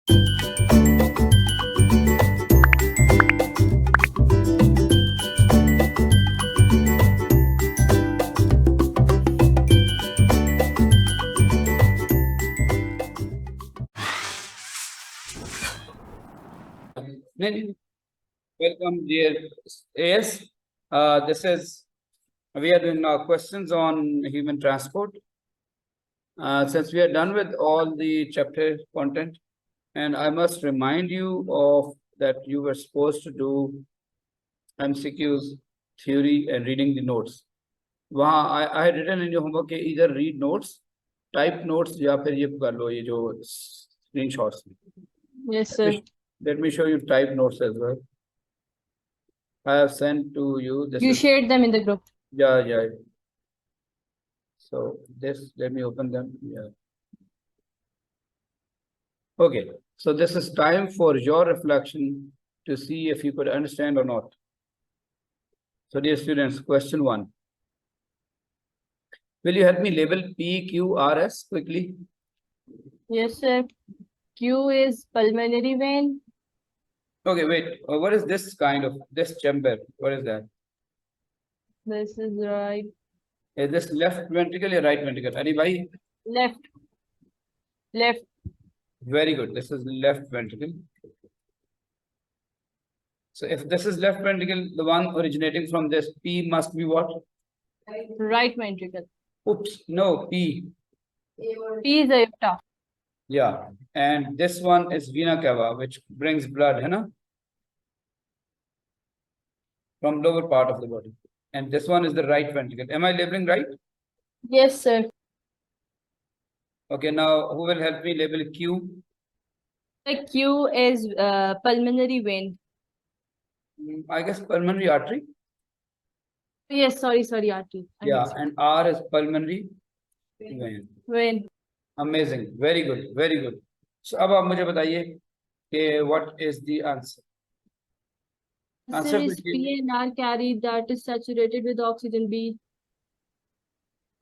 Welcome, dear AS. We are doing now questions on human transport. Since we are done with all the chapter content, and I must remind you of that you were supposed to do MCQs, theory, and reading the notes. I had written in your homework either read notes, type notes, या फिर ये कर लो ये जो screenshots. Yes, sir. Let me show you type notes as well. I have sent to you. You shared them in the group. Yeah. So let me open them. Yeah. Okay. So this is time for your reflection to see if you could understand or not. So dear students, question 1. Will you help me label P, Q, R, S quickly? Yes, sir. Q is pulmonary vein. Okay, wait. What is this chamber? What is that? This is right. Is this left ventricle or right ventricle? Anybody? Left. Very good. This is left ventricle. So if this is left ventricle, the one originating from this P must be what? Right ventricle. Oops, no, P. P is aorta. Yeah, and this one is vena cava, which brings blood, from lower part of the body. And this one is the right ventricle. Am I labeling right? Yes, sir. Okay, now who will help me label Q? The Q is pulmonary vein. I guess pulmonary artery. Yes, sorry, artery. Yeah, and R is pulmonary vein. Vein. Amazing. Very good. So अब आप मुझे बताइए कि what is the answer? Answer is P and R carry that is saturated with oxygen B.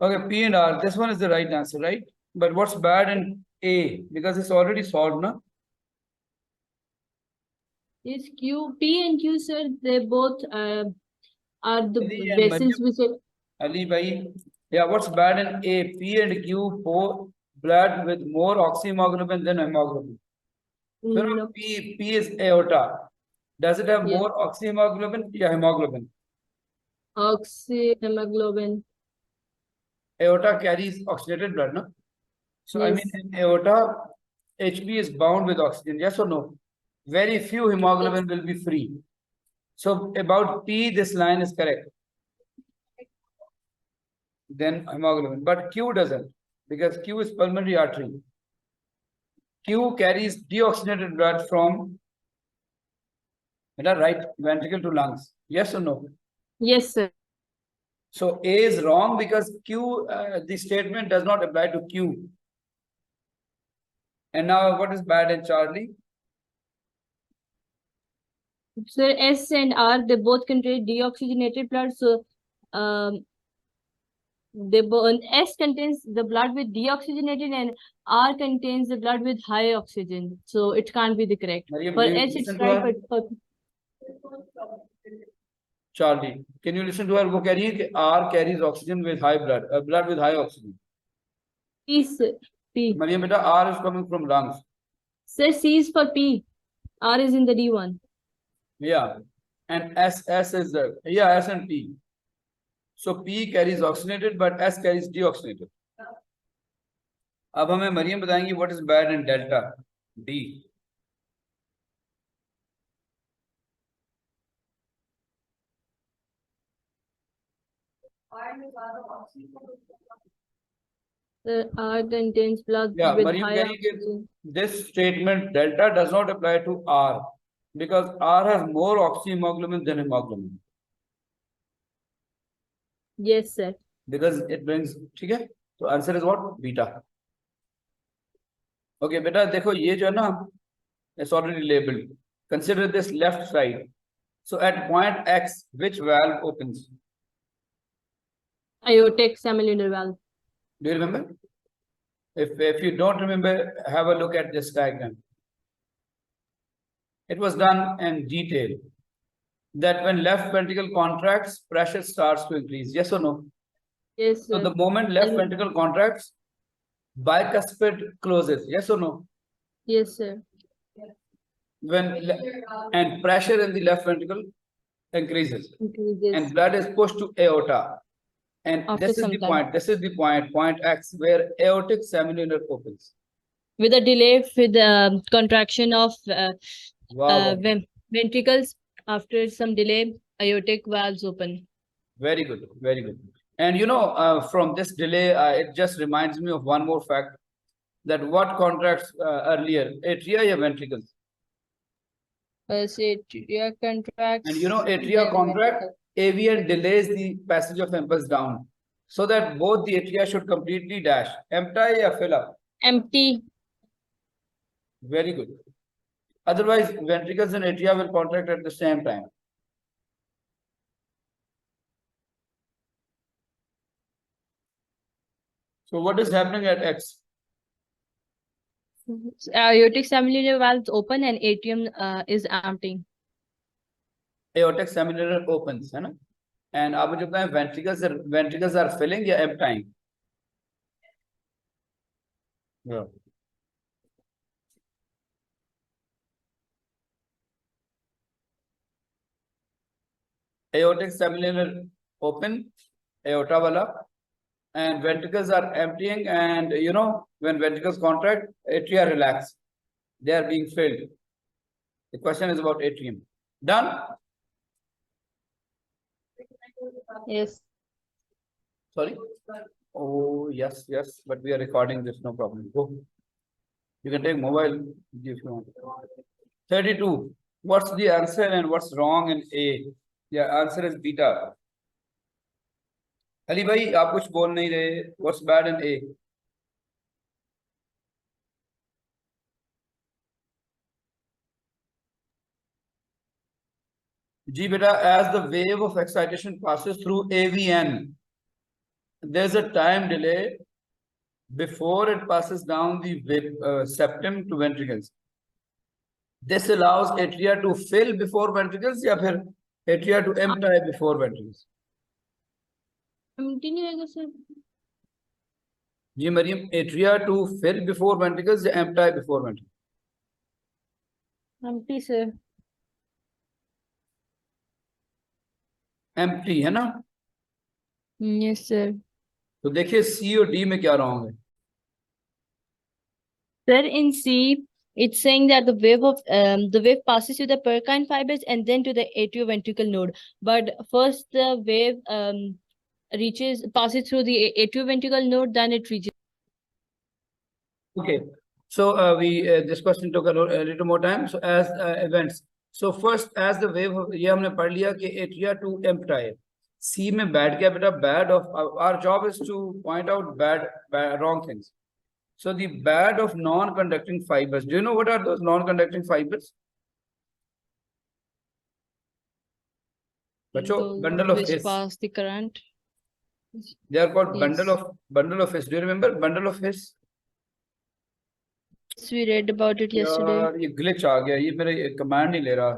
Okay, P and R. This one is the right answer, right? But what's bad in A? Because it's already solved, no? Is Q, P and Q, sir, they both are the vessels which are... Ali bhai, yeah, what's bad in A? P and Q pour blood with more oxyhemoglobin than hemoglobin. No. P is aorta. Does it have more oxyhemoglobin or hemoglobin? Oxyhemoglobin. Aorta carries oxygenated blood, no? So yes. I mean, in aorta, HB is bound with oxygen. Yes or no? Very few hemoglobin will be free. So about P, this line is correct. Then hemoglobin, but Q doesn't, because Q is pulmonary artery. Q carries deoxygenated blood from right ventricle to lungs. Yes or no? Yes, sir. So A is wrong because Q, the statement does not apply to Q. And now what is bad in Charlie? So S and R, they both contain deoxygenated blood. So S contains the blood with deoxygenated and R contains the blood with high oxygen. So it can't be the correct. For S, it's right, but for Charlie, can you listen to her? वो कह रही है कि R carries oxygen with high blood, blood with high oxygen. P, sir. P. Mariam, beta, R is coming from lungs. Sir, C is for P. R is in the D1. Yeah, and S is the S and P. So P carries oxygenated, but S carries deoxygenated. अब हमें मरियम बताएंगी what is bad in delta D. The R contains blood with high oxygen. This statement delta does not apply to R because R has more oxyhemoglobin than hemoglobin. Yes, sir. Because it brings, okay? So answer is what? Beta. Okay, beta, देखो ये जो है ना, it's already labeled. Consider this left side. So at point X, which valve opens? Aortic semilunar valve. Do you remember? If you don't remember, have a look at this diagram. It was done in detail that when left ventricle contracts, pressure starts to increase. Yes or no? Yes, So sir. the moment left ventricle contracts, bicuspid closes. Yes or no? Yes, sir. And pressure in the left ventricle increases. Increases And blood is pushed to aorta. And after this is some the time. point. This is the point X, where aortic semilunar opens. With a delay, with the contraction of Wow. ventricles, after some delay, aortic valves open. Very good, very good. And from this delay, it just reminds me of one more fact, that what contracts earlier, atria or ventricles? Say atria contracts. And atria contract, AVN delays the passage of impulse down, so that both the atria should completely dash. Empty or fill up? Empty. Very good. Otherwise, ventricles and atria will contract at the same time. So what is happening at X? Aortic semilunar valves open and atrium is empty. Aortic semilunar opens, है ना? And आप मुझे बताएं, ventricles are filling या emptying? Yeah. Aortic semilunar open, aorta wala, and ventricles are emptying, and when ventricles contract, atria relax. They are being filled. The question is about atrium. Done? Yes. Sorry? Oh, yes, but we are recording this, no problem. Go. You can take mobile if you want. 32. What's the answer and what's wrong in A? The answer is beta. Ali bhai, aap kuch bol nahi rahe. What's bad in A? Ji beta, as the wave of excitation passes through AVN, there's a time delay before it passes down the septum to ventricles. This allows atria to fill before ventricles या फिर atria to empty before ventricles. Empty नहीं रहेगा sir. Ji Maryam, atria to fill before ventricles या empty before ventricles? Empty sir. Empty है ना? Yes sir. तो देखिए C और D में क्या wrong है? Sir, in C, it's saying that the wave passes to the Purkinje fibers and then to the atrioventricular node. But first the wave passes through the atrioventricular node, then it reaches. Okay, so this question took a little more time. So as events, so first as the wave, ये हमने पढ़ लिया कि atria to empty. C में bad क्या बेटा? Bad of our job is to point out bad wrong things. So the bad of non-conducting fibers. Do you know what are those non-conducting fibers? Bacho, bundle of His. Pass the current. They are called Yes. bundle of His. Do you remember bundle of His? Yes, we read about it yesterday. यार ये glitch आ गया, ये मेरा command नहीं ले रहा.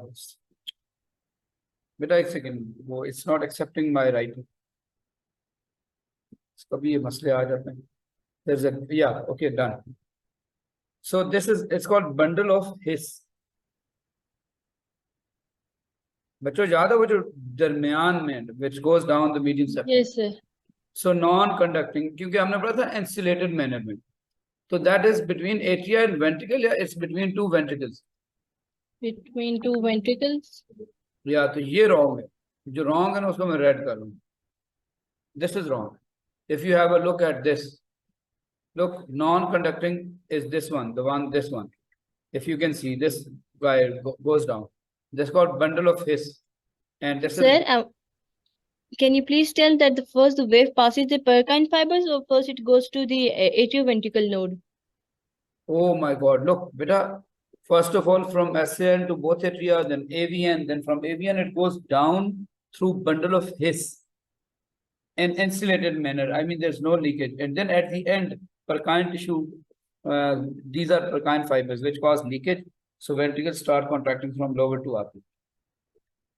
बेटा एक second, वो it's not accepting my writing. कभी ये मसले आ जाते हैं. There's okay, done. So it's called bundle of His. बच्चों याद है वो जो दरमियान में, which goes down the median septum. Yes sir. So non-conducting, क्योंकि हमने पढ़ा था insulated manner में. So that is between atria and ventricle, या it's between two ventricles? Between two ventricles. या तो ये wrong है. जो wrong है ना उसको मैं red कर लूँ. This is wrong. If you have a look at this, look, non-conducting is this one, this one. If you can see, this guy goes down. This is called bundle of His. And this Sir, can you please tell that the wave passes the Purkinje fibers or first it goes to the atrioventricular node? Oh my God, look, beta, first of all, from SAN to both atria, then AVN, then from AVN it goes down through bundle of His in insulated manner. I mean, there's no leakage. And then at the end, Purkinje tissue, these are Purkinje fibers which cause leakage. So ventricles start contracting from lower to upper.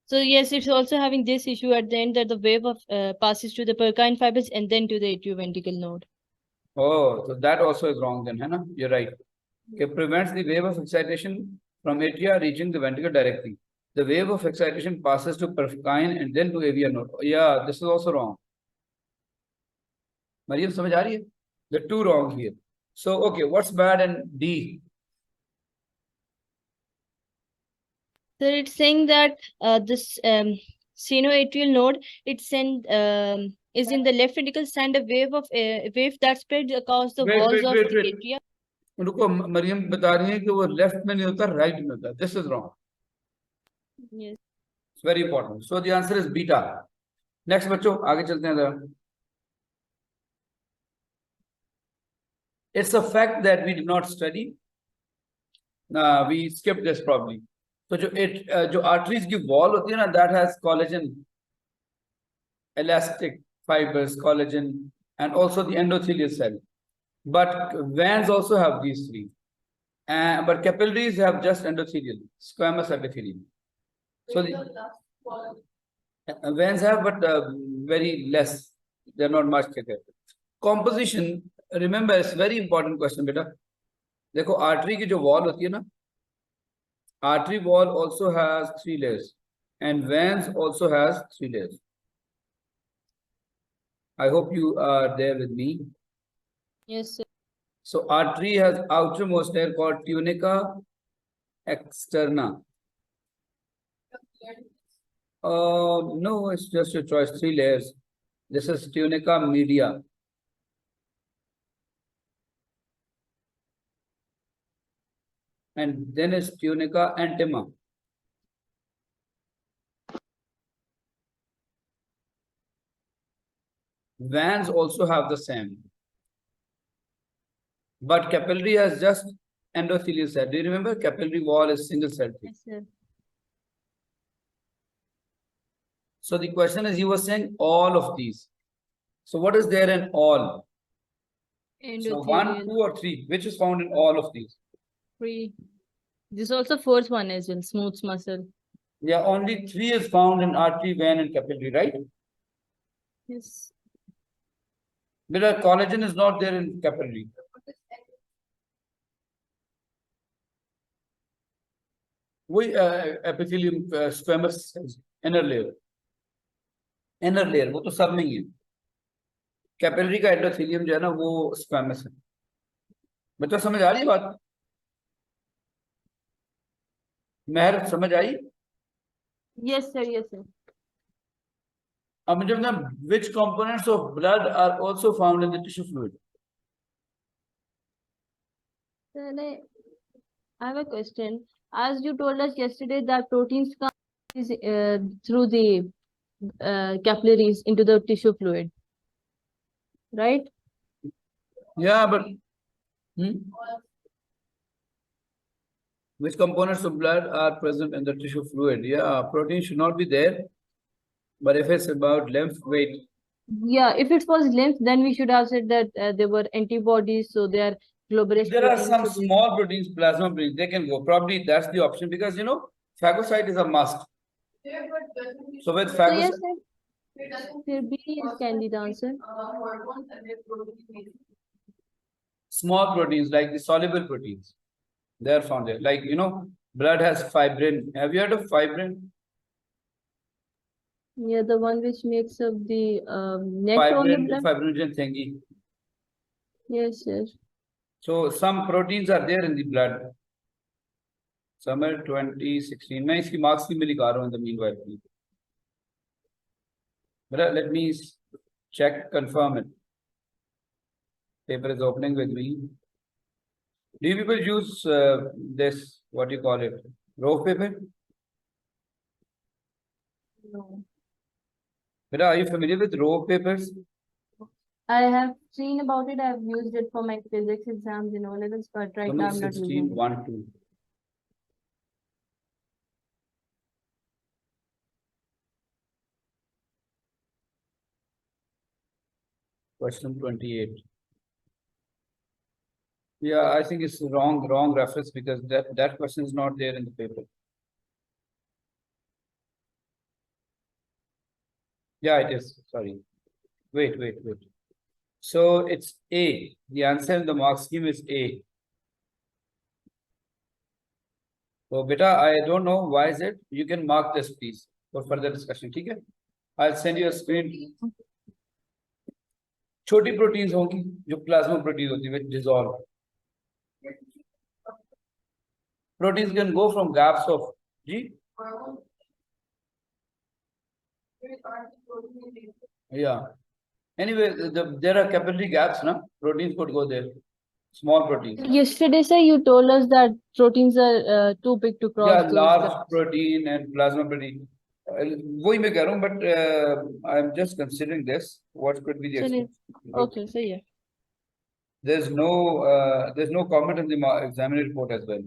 So yes, it's also having this issue at the end that the wave of passes to the Purkinje fibers and then to the atrioventricle node. Oh, so that also is wrong then, Hannah? You're right. It prevents the wave of excitation from atria reaching the ventricle directly. The wave of excitation passes to Purkinje and then to AV node. Yeah, this is also wrong. Mariam, samajh aa rahi hai? They're two wrong here. So, okay, what's bad in D? So it's saying that this sinoatrial node is in the left ventricle, send a wave that spreads across the walls of the atria. उनको मरियम बता रही है कि वो left में नहीं होता right में होता this is wrong Yes. It's very important so the answer is बीटा नेक्स्ट बच्चों आगे चलते हैं जरा it's a fact that we did not study we skip this problem तो जो आर्टरीज की वॉल होती है ना that has collagen elastic fibers collagen and also the endothelial cell but veins also have these three but capillaries have just endothelial squamous epithelium so the veins have but very less they're not much thicker composition remember it's very important question beta देखो artery की जो wall होती है ना artery wall also has 3 layers and veins also has 3 layers I hope you are there with me. Yes, sir. So artery has outermost layer called tunica externa. No, it's just your choice. 3 layers. This is tunica media. And then is tunica intima. Veins also have the same. But capillary has just endothelial cell. Do you remember? Capillary wall is single cell. Yes, sir. So the question is, you were saying all of these. So what is there in all? So 1, 2 or 3? Which is found in all of these? 3. This is also fourth one as well, smooth muscle. Yeah, only 3 is found in artery, vein, and capillary, right? Yes. Because collagen is not there in capillary. We epithelium squamous inner layer. Inner layer, वो तो सब में ही है. Capillary का endothelium जो है ना वो स्क्वैमस है. बच्चा समझ आ रही है बात? महर समझ आई? Yes, sir. Yes, sir. अब मुझे बताना which components of blood are also found in the tissue fluid? Sir, I have a question. As you told us yesterday that proteins come through the capillaries into the tissue fluid, right? Yeah, but which components of blood are present in the tissue fluid? Yeah, protein should not be there. But if it's about lymph, wait. Yeah, if it was lymph, then we should have said that there were antibodies, so they are globular. There are some small proteins, plasma proteins, they can go. Probably that's the option because, you know, phagocyte is a must. So with phagocyte... So yes, sir. B is candid answer. Small proteins like the soluble proteins, they are found there. Like, you know, blood has fibrin. Have you heard of fibrin? Yeah, the one which makes up the net on the blood. Fibrinogen thingy. Yes, yes. So some proteins are there in the blood. Summer 2016. मैं इसकी marks की मिली रहा हूँ in the meanwhile. But let me check, confirm it. Paper is opening with me. Do you people use this, what do you call it, row paper? No. But are you familiar with row papers? I have seen about it. I have used it for my physics exams in O-levels, but right now I'm not using it. 1, 2. Question 28. Yeah, I think it's wrong reference because that question is not there in the paper. Yeah, it is. Sorry. Wait. So it's A. The answer in the mark scheme is A. So beta, I don't know why is it. You can mark this please for further discussion. ठीक है? I'll send you a screen. छोटी proteins होंगी जो plasma protein होती है which dissolve. Proteins can go from gaps of G. Yeah. Anyway, there are capillary gaps, no? Proteins could go there. Small proteins. Yesterday, sir, you told us that proteins are too big to cross Yeah, those large gaps. protein and plasma protein. वही मैं कह रहा हूँ, but I'm just considering this. What could be the चलिए, explanation? okay, सही है. There's no comment in the examiner report as well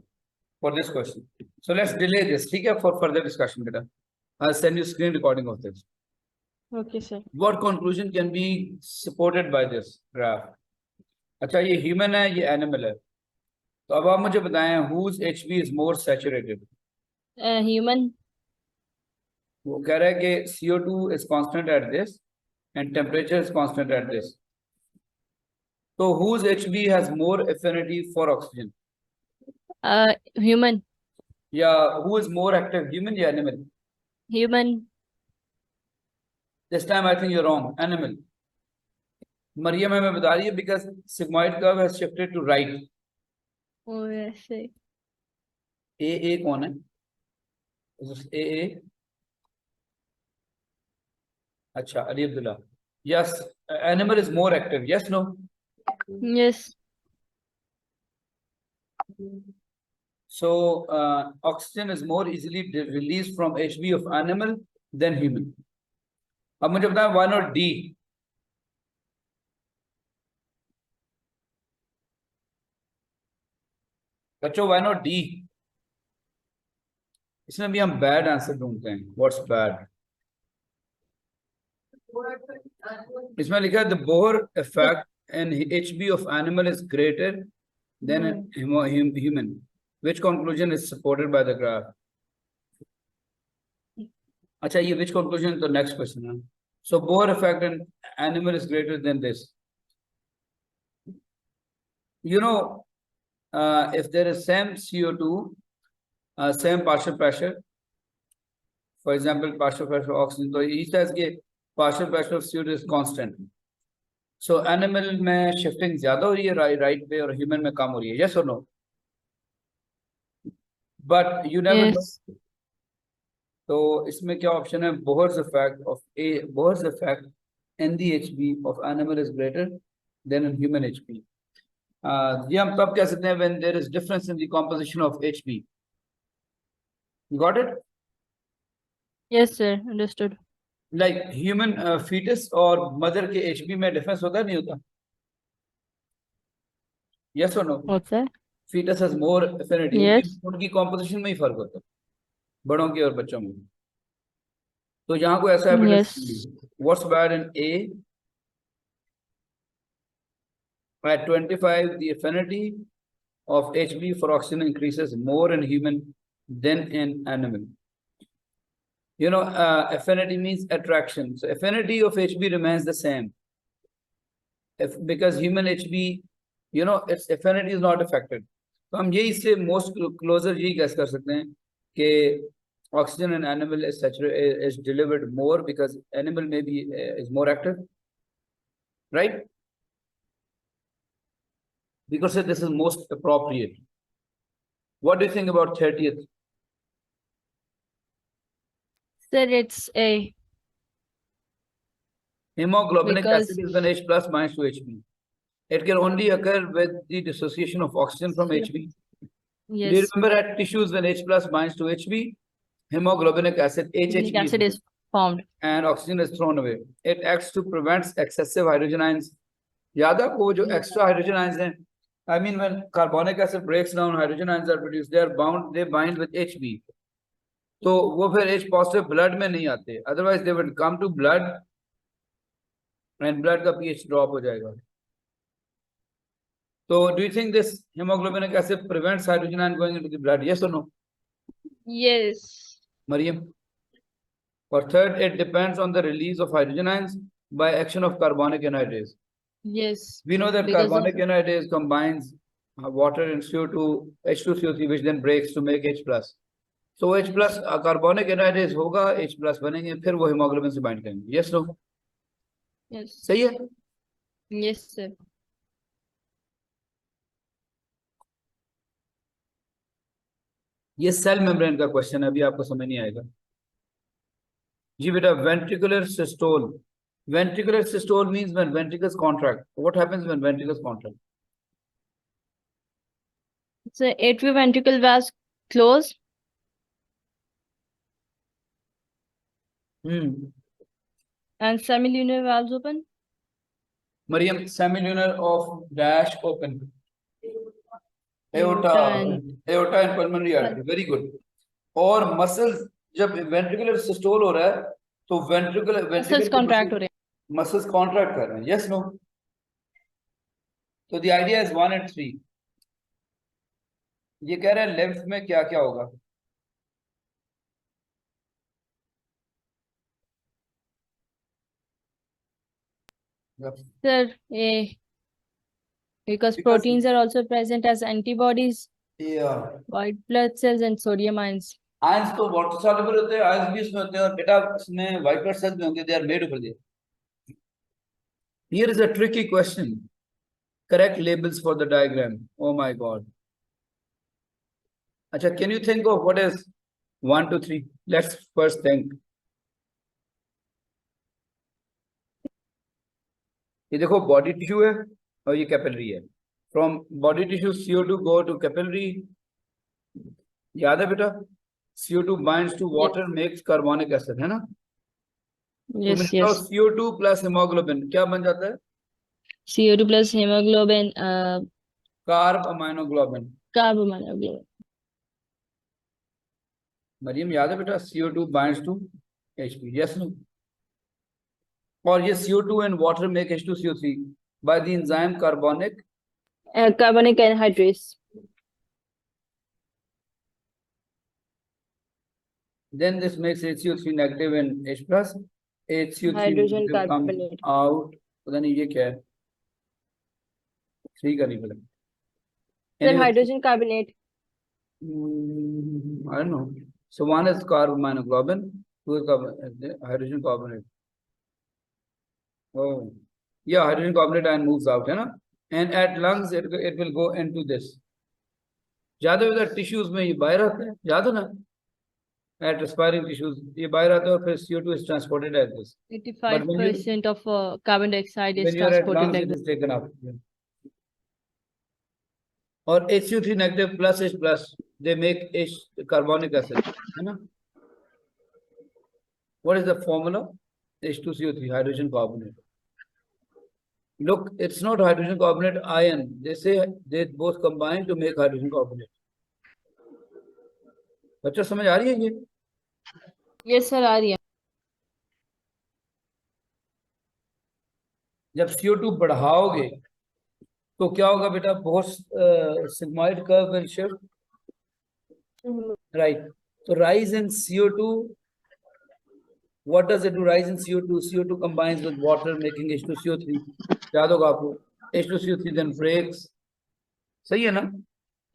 for this question. So let's delay this. ठीक है, for further discussion, beta. I'll send you screen recording of this. Okay, sir. What conclusion can be supported by this graph? अच्छा, ये human है, ये animal है. तो अब आप मुझे बताएं whose HB is more saturated? Human. वो कह रहा है कि CO2 is constant at this and temperature is constant at this. So whose HB has more affinity for oxygen? Human. Yeah, who is more active, human or animal? Human. This time I think you're wrong. Animal. Mariam हमें बता रही है because sigmoid curve has shifted to right. Oh, yes. AA कौन है? Is this AA? अच्छा, Ali Abdullah. Yes, animal is more active. Yes, no? Yes. So oxygen is more easily released from HB of animal than human. अब मुझे बताएं why not D? बच्चों why not D? इसमें भी हम bad answer ढूंढते हैं. What's bad? इसमें लिखा है the Bohr effect and HB of animal is greater than human. Which conclusion is supported by the graph? अच्छा, ये which conclusion? The next question है. So Bohr effect and animal is greater than this. You know, if there is same CO2, same partial pressure, for example, partial pressure of oxygen, so he says कि partial pressure of CO2 is constant. So animal में shifting ज़्यादा हो रही है right पे और human में कम हो रही है. Yes or no? But you never know. Yes. तो इसमें क्या option है? Bohr's effect NDHB of animal is greater than in human HB. ये हम तब कह सकते हैं when there is difference in the composition of HB. You got it? Yes, sir. Understood. Like human fetus और mother के HB में difference होता है नहीं होता? Yes or no? What's that? Fetus has more affinity. Yes. उनकी composition में ही फर्क होता है बड़ों के और बच्चों में. तो यहाँ कोई ऐसा evidence नहीं है. What's bad in A? At 25, the affinity of HB for oxygen increases more in human than in animal. You know, affinity means attraction. So affinity of HB remains the same. Because human HB, you know, its affinity is not affected. तो हम यही से most closer यही guess कर सकते हैं कि oxygen in animal is delivered more because animal maybe is more active, right? Because this is most appropriate. What do you think about 30th? Sir, it's A. Hemoglobinic Because- acid is when H plus binds to HB. It can only occur with the dissociation of oxygen from HB. Do you Yes. remember at tissues when H plus binds to HB, hemoglobinic acid, Humic HHB, acid is formed. and oxygen is thrown away. It acts to prevent excessive hydrogen ions. याद है आपको वो जो extra hydrogen ions हैं? I mean, when carbonic acid breaks down, hydrogen ions are produced. They bind with HB. तो वो फिर H positive blood में नहीं आते. Otherwise, they would come to blood and blood का pH drop हो जाएगा. So do you think this hemoglobinic acid prevents hydrogen ion going into the blood? Yes or no? Yes. Mariam? For third, it depends on the release of hydrogen ions by action of carbonic anhydrase. Yes. We know that Because of carbonic anhydrase combines water and CO2, H2CO3, which then breaks to make H plus. So H plus carbonic anhydrase होगा, H plus बनेंगे, फिर वो hemoglobin से bind करेंगे. Yes, no? yes. सही है? Yes, sir. ये cell membrane का क्वेश्चन है, अभी आपको समझ नहीं आएगा. जी बेटा, ventricular systole. Ventricular systole means when ventricles contract. What happens when ventricles contract? So atrioventricle valves close. And semilunar valves open. Mariam, semilunar of dash open. Aorta aorta and pulmonary artery. Very good. और muscles जब ventricular systole हो रहा है तो muscles contract हो रहे हैं. muscles contract कर रहे हैं. Yes, no? So the idea is 1 and 3. ये कह रहे हैं lymph में क्या क्या होगा? Sir, because proteins are also present as antibodies, Yeah. white blood cells and sodium ions. Ions तो water soluble होते हैं, ions भी इसमें होते हैं और बेटा इसमें white blood cells भी होंगे. They are made over there. Here is a tricky question. Correct labels for the diagram. Oh my God. Acha, can you think of what is 1, 2, 3? Let's first think. ये देखो body tissue है और ये capillary है. From body tissue CO2 go to capillary. याद है बेटा? CO2 binds to water, makes carbonic acid, है ना? Yes, तो yes. CO2 plus hemoglobin क्या बन जाता है? CO2 plus hemoglobin, Carb aminoglobin. carb aminoglobin. Maryam याद है बेटा? CO2 binds to HP. Yes, no? और ये CO2 and water make H2CO3 by the enzyme carbonic Carbonic anhydrase. then this makes HCO3 negative and H plus. HCO3 Hydrogen negative comes carbonate. out. पता नहीं ये क्या है? 3 का नहीं पता. Sir, hydrogen carbonate. I don't know. So 1 is carbaminoglobin, 2 is hydrogen carbonate. Oh, yeah, hydrogen carbonate ion moves out, है ना? And at lungs it will go into this. ज्यादा ज्यादा tissues में ये बाहर आता है, याद है ना? At respiring tissues, ये बाहर आता है और फिर CO2 is transported as this. 85% of carbon dioxide is When you are at transported lungs, like it this. is taken up. और HCO3 negative plus H plus, they make H carbonic acid, है ना? What is the formula? H2CO3, hydrogen carbonate. Look, it's not hydrogen carbonate ion. They say they both combine to make hydrogen carbonate. बच्चों समझ आ रही है ये? Yes, sir, आ रही है. जब CO2 बढ़ाओगे तो क्या होगा बेटा? बहुत sigmoid curve will shift. Right. So rise in CO2. What does it do? Rise in CO2. CO2 combines with water, making H2CO3. याद होगा आपको? H2CO3 then breaks. सही है ना?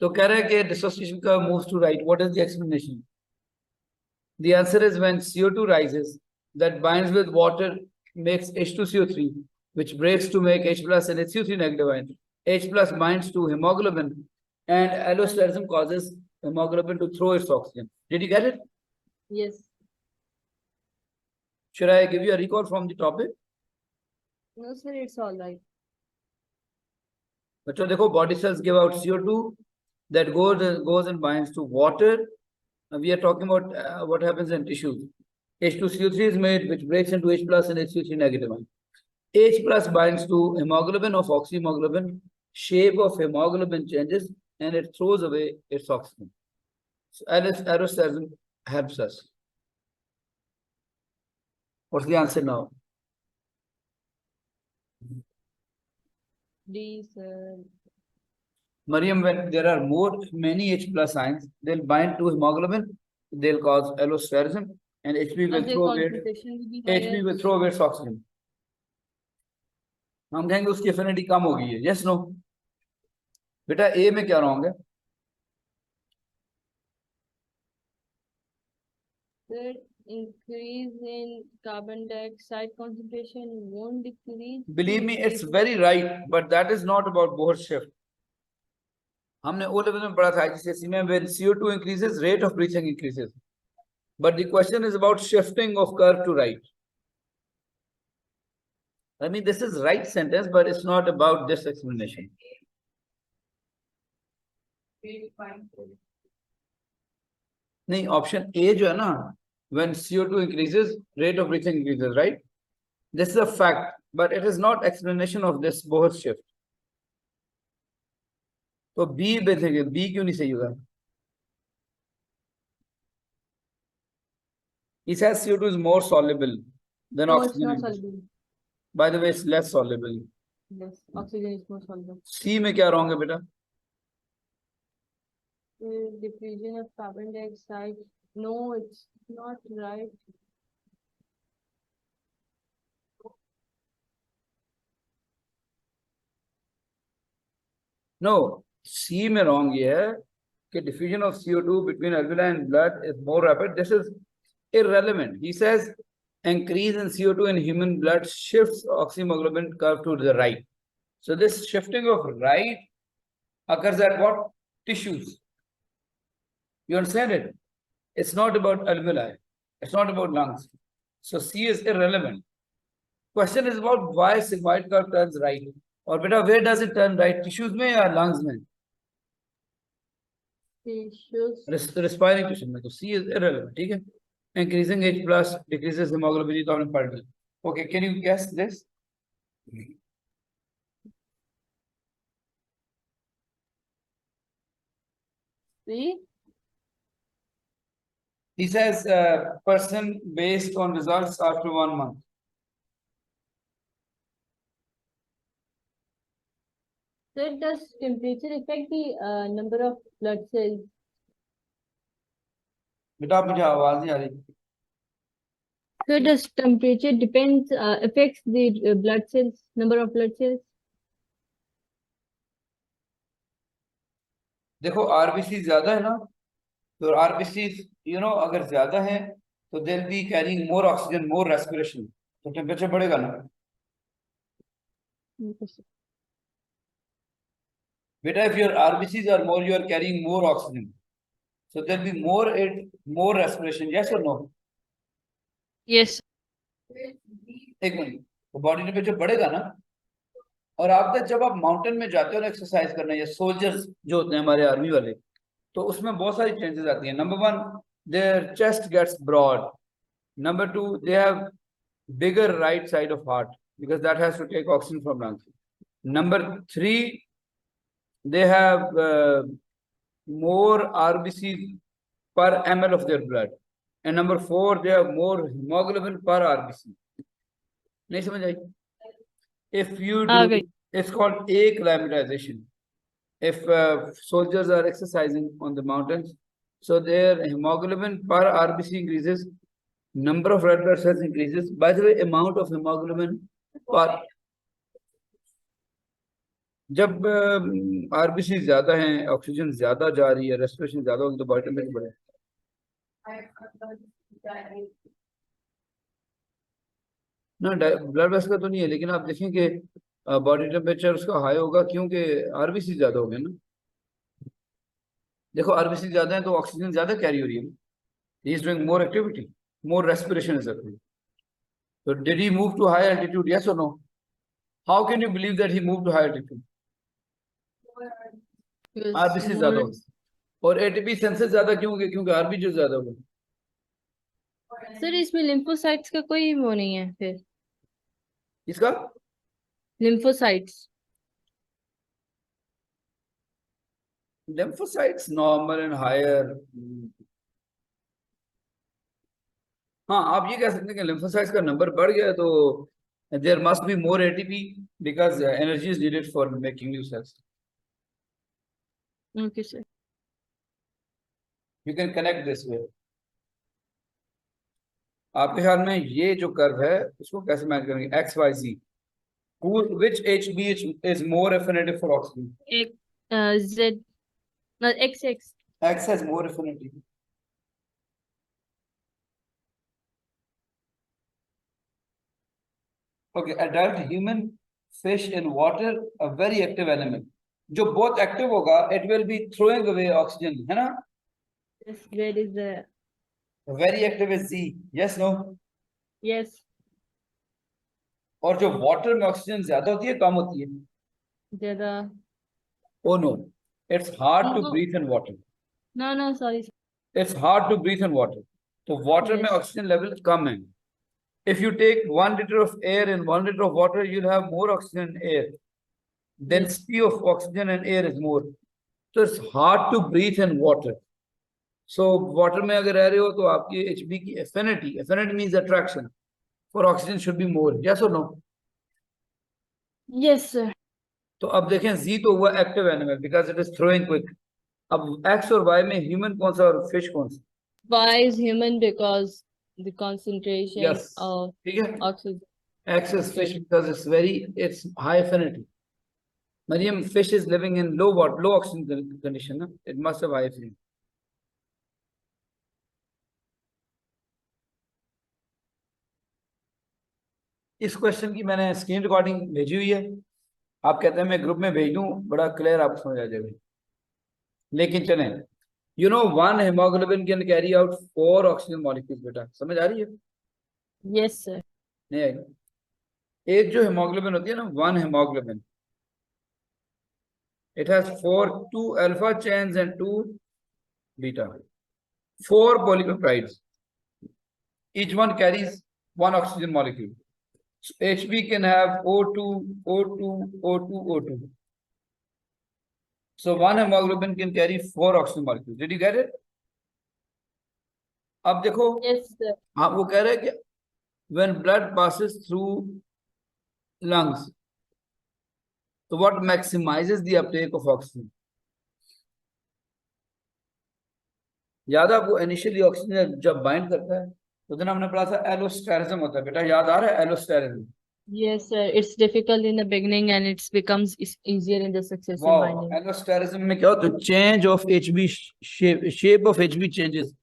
तो कह रहा है कि dissociation curve moves to right. What is the explanation? The answer is when CO2 rises, that binds with water, makes H2CO3, which breaks to make H plus and HCO3 negative ion. H plus binds to hemoglobin, and allosterism causes hemoglobin to throw its oxygen. Did you get it? Yes. Should I give you a recall from the topic? No, sir, it's all right. बच्चों देखो, body cells give out CO2 that goes and binds to water. We are talking about what happens in tissues. H2CO3 is made, which breaks into H plus and HCO3 negative ion. H plus binds to hemoglobin of oxyhemoglobin. Shape of hemoglobin changes and it throws away its oxygen. So aerostatism helps us. What's the answer now? D, sir. Mariam, when there are many H plus ions, they'll bind to hemoglobin, they'll cause allosterism, and HP will Because their throw away concentration will be HP higher. will throw away its oxygen. हम कहेंगे उसकी affinity कम हो गई है. Yes no बेटा, ए में क्या wrong है? The increase in carbon dioxide concentration won't decrease. Believe me, it's very right, but that is not about Bohr shift. हमने ओ लेवल में पढ़ा था IGCSE में, when CO2 increases, rate of breathing increases. But the question is about shifting of curve to right. I mean, this is right sentence, but it's not about this explanation. नहीं, option A जो है ना, when CO2 increases, rate of breathing increases, right? This is a fact, but it is not explanation of this Bohr shift. तो B देखेंगे, B क्यों नहीं सही होगा? He says CO2 is more soluble than No, it's oxygen. not soluble. By the way, it's less soluble. Yes, oxygen is more soluble. C में क्या wrong है बेटा? Diffusion of carbon dioxide. No, it's not right. No, C में wrong ये है कि diffusion of CO2 between alveoli and blood is more rapid. This is irrelevant. He says increase in CO2 in human blood shifts oxyhemoglobin curve to the right. So this shifting of right occurs at what? Tissues. You understand it? It's not about alveoli. It's not about lungs. So C is irrelevant. Question is about why sigmoid curve turns right. और बेटा, where does it turn right? Tissues में या lungs में? Tissues. Respiring tissue में. तो C is irrelevant. ठीक है? Increasing H plus decreases hemoglobin. ये तो आपने पढ़ लिया. Okay, can you guess this? See? He says person based on results after 1 month. So does temperature affect the number of blood cells? बेटा मुझे आवाज नहीं आ रही. So does temperature affects the blood cells, number of blood cells? देखो RBC ज्यादा है ना, तो आरबीसी अगर ज्यादा है तो they will be carrying more oxygen, more respiration, तो टेम्परेचर बढ़ेगा ना. बेटा, if your RBCs are more, you are carrying more oxygen, so there will be more respiration. Yes or no? Yes. एक मिनट, तो बॉडी टेम्परेचर बढ़ेगा ना. और आप जब आप माउंटेन में जाते हो ना एक्सरसाइज करने, या सोल्जर्स जो होते हैं हमारे आर्मी वाले, तो उसमें बहुत सारी चेंजेस आती हैं. नंबर 1, देयर चेस्ट गेट्स ब्रॉड. नंबर 2, they have bigger right side of heart because that has to take oxygen from lungs. Number 3, they have more RBCs per ml of their blood. And number 4, they have more hemoglobin per RBC. नहीं समझ आई? If you do, it's called acclimatization. If soldiers are exercising on the mountains, so their hemoglobin per RBC increases, number of red blood cells increases. By the way, amount of hemoglobin per, जब RBC ज्यादा है, oxygen ज्यादा जा रही है, respiration ज्यादा होगी, तो बॉडी टेम्परेचर बढ़े. ना ब्लड प्रेशर का तो नहीं है, लेकिन आप देखें कि बॉडी टेम्परेचर उसका हाई होगा क्योंकि आरबीसी ज्यादा हो गए ना. देखो आरबीसी ज्यादा है तो ऑक्सीजन ज्यादा कैरी हो रही है. He is doing more activity, more respiration is happening. So did he move to higher altitude? Yes or no? How can you believe that he moved to higher altitude? RBC ज्यादा हो, और ATP senses ज्यादा क्यों हो गए? क्योंकि RB जो ज्यादा हो गए. सर इसमें लिम्फोसाइट्स का कोई वो नहीं है फिर? इसका lymphocytes lymphocytes normal and higher. हाँ, आप ये कह सकते हैं कि lymphocytes का नंबर बढ़ गया तो there must be more ATP because energy is needed for making new cells. Okay, sir. You can connect this way. आपके ख्याल में ये जो कर्व है इसको कैसे मैच करेंगे? X Y G. Which HB is more affinity for oxygen? Z, no, XX. X has more affinity. Okay, adult human, fish in water, a very active animal. जो बहुत active होगा, it will be throwing away oxygen, है ना? Yes, where is the? Very active is Z. Yes, no? Yes, और जो water में oxygen ज्यादा होती है, कम होती है. the. Oh no, it's hard to No, breathe in water. no, sorry, sir. It's hard to breathe in water. तो water में Yes. oxygen level कम है. If you take 1 liter of air and 1 liter of water, you'll have more oxygen in air. Density of oxygen in air is more. So it's hard to breathe in water. So water में अगर रह रहे हो तो आपकी HB की affinity means attraction for oxygen should be more. Yes or no? Yes, sir. तो अब देखें Z तो हुआ active animal because it is throwing quick. अब X और Y में human कौन सा और fish कौन सा? Why is human? Because the concentration Yes. of ठीक है? oxygen. X is fish because it's high affinity. Mariam, fish is living in low oxygen condition. Na? It must have high affinity. इस question की मैंने screen recording भेजी हुई है. आप कहते हैं मैं ग्रुप में भेज दूं, बड़ा क्लियर आपको समझ आ जाएगा. लेकिन चलें, you know one haemoglobin can carry out 4 oxygen molecules. बेटा समझ आ रही है? Yes, sir. नहीं आएगी. एक जो हेमोग्लोबिन होती है ना, one haemoglobin, it has 2 alpha chains and 2 beta, 4 polypeptides. Each one carries 1 oxygen molecule. So HB can have O2, O2, O2, O2. So one hemoglobin can carry 4 oxygen molecules. Did you get it? अब देखो. Yes, sir. हाँ, वो कह रहे हैं कि when blood passes through lungs, so what maximizes the uptake of oxygen? याद है आपको इनिशियली ऑक्सीजन जब बाइंड करता है तो दिन हमने पढ़ा था एलोस्टेरिज्म होता है. बेटा याद आ रहा है एलोस्टेरिज्म? Yes, sir. It's difficult in the beginning and it becomes easier in the successive wow. binding. एलोस्टेरिज्म में क्या होता है? Change of HB shape of HB changes.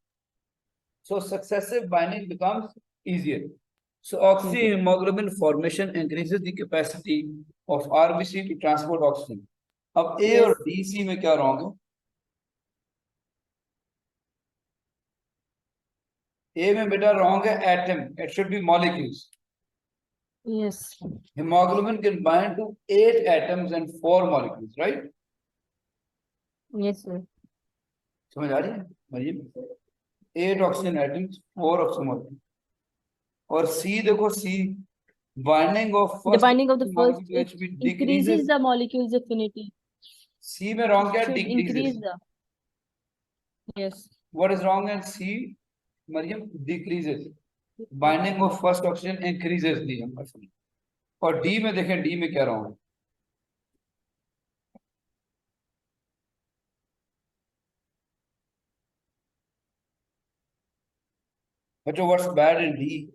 So successive binding becomes easier. So oxyhemoglobin formation increases the capacity of RBC to transport oxygen. अब A Yes. और DC में क्या wrong है? A में बेटा रॉन्ग है atom. It should be molecules. Yes. Hemoglobin can bind to 8 atoms and 4 molecules, right? Yes, sir. समझ आ रही है Maryam? 8 oxygen atoms, 4 oxygen molecules. और C देखो, C binding of The first binding of the first molecule it HB increases decreases. the molecule's affinity. C में wrong क्या? Should increase Decreases. the. Yes. What is wrong in C? Mariam, decreases. Binding of first oxygen increases the affinity. और D में देखें, D में क्या wrong है? बच्चों, what's bad in D?